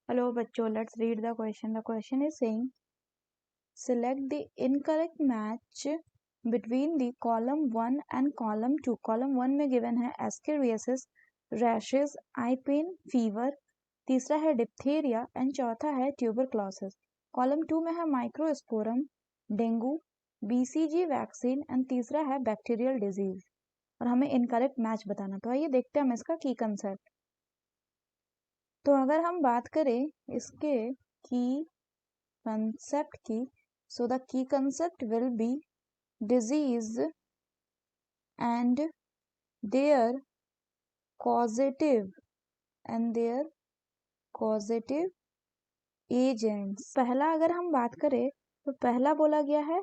Hello बच्चों, let's read the question. The question is saying select the incorrect match between the column 1 and column 2. column 1 में given है ascariasis, rashes, eye pain, fever, तीसरा है diphtheria and चौथा है tuberculosis. column 2 में है microsporum, dengue, BCG vaccine and तीसरा है बैक्टीरियल डिजीज और हमें इनकरेक्ट मैच बताना. तो आइए देखते हैं हम इसका की कंसेप्ट. तो अगर हम बात करें इसके की कंसेप्ट की, so the key concept will be disease and their causative agents. पहला अगर हम बात करें तो पहला बोला गया है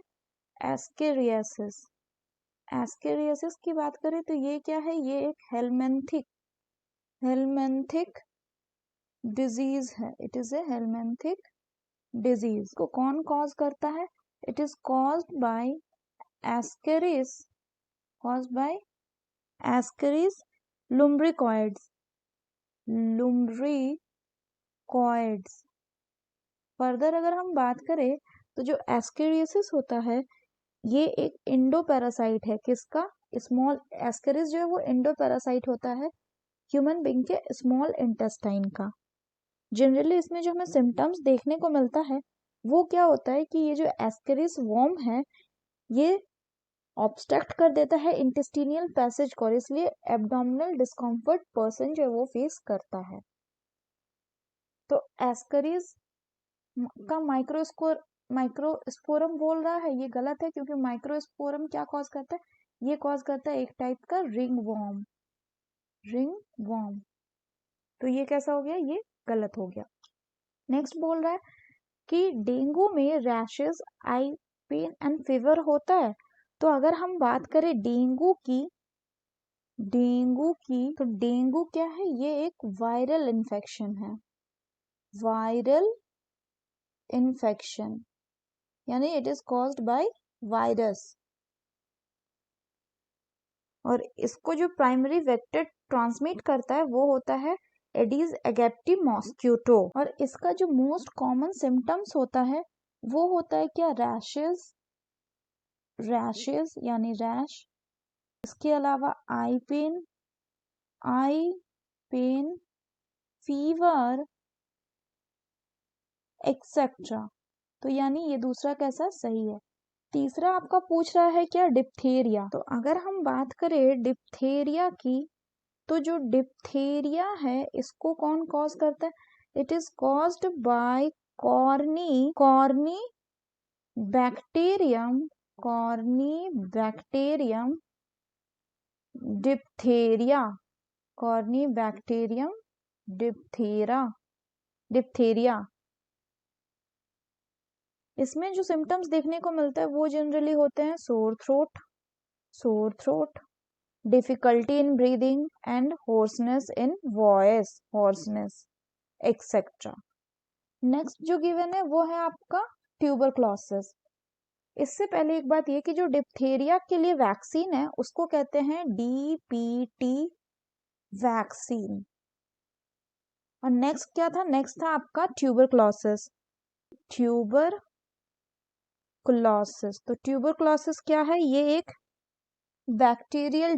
एस्केरियासिस. एस्केरियासिस की बात करें तो ये क्या है, ये एक हेलमेंथिक डिजीज है. It is a helminthic disease. को कौन कॉज करता है? It is caused by Ascaris lumbricoides. Further अगर हम बात करें तो जो एस्केरियासिस होता है ये एक इंडो पैरासाइट है. किसका? स्मॉल एस्केरिस जो है वो इंडो पैरासाइट होता है ह्यूमन बीइंग के स्मॉल इंटेस्टाइन का. जनरली इसमें जो हमें सिम्टम्स देखने को मिलता है वो क्या होता है कि ये जो एस्केरिस वॉर्म है ये ऑब्स्ट्रक्ट कर देता है इंटेस्टिनियल पैसेज को, इसलिए एब्डोमिनल डिस्कम्फर्ट पर्सन जो है वो फेस करता है. तो एस्केरिस का माइक्रोस्पोरम बोल रहा है, ये गलत है क्योंकि माइक्रोस्पोरम क्या कॉज करता है? ये कॉज करता है एक टाइप का रिंग वॉर्म. तो ये कैसा हो गया? ये गलत हो गया. नेक्स्ट बोल रहा है कि डेंगू में rashes, eye pain and fever होता है. तो अगर हम बात करें डेंगू की तो डेंगू क्या है? ये एक वायरल इन्फेक्शन यानी it is caused by virus. और इसको जो प्राइमरी वेक्टर ट्रांसमिट करता है वो होता है एडीज एजिप्टी मॉस्किटो. और इसका जो मोस्ट कॉमन सिम्टम्स होता है वो होता है क्या? रैशेस यानी रैश. इसके अलावा आई पेन, फीवर एक्सेट्रा. तो यानी ये दूसरा कैसा सही है. तीसरा आपका पूछ रहा है क्या? डिप्थेरिया. तो अगर हम बात करें डिप्थेरिया की तो जो डिप्थेरिया है इसको कौन कॉज करता है? It is caused by corny bacterium diphtheria. Diphtheria. इसमें जो सिम्टम्स देखने को मिलता है वो जनरली होते हैं sore throat, difficulty in breathing and hoarseness in voice, etcetera. Next जो गिवन है वो है आपका ट्यूबरक्लोसिस. इससे पहले एक बात ये कि जो डिप्थेरिया के लिए वैक्सीन है उसको कहते हैं DPT वैक्सीन. और नेक्स्ट क्या था? नेक्स्ट था आपका ट्यूबरक्लोसिस. तो ट्यूबरक्लोसिस क्या है? ये एक बैक्टीरियल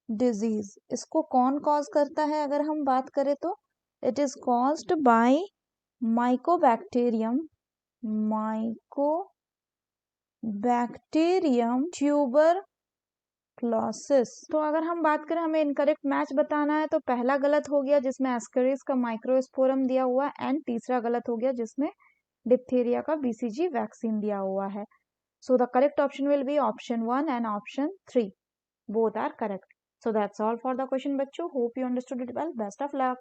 डिजीज. इसको कौन कॉज करता है? अगर हम बात करें तो it is caused by Mycobacterium tuberculosis. तो अगर हम बात करें हमें इनकरेक्ट मैच बताना है तो पहला गलत हो गया जिसमें एस्केरिस का माइक्रोस्पोरम दिया हुआ एंड तीसरा गलत हो गया जिसमें डिप्थेरिया का BCG वैक्सीन दिया हुआ है. So the correct option will be option 1 and option 3. Both are correct. So that's all for the question, बच्चों. Hope you understood it well. Best of luck.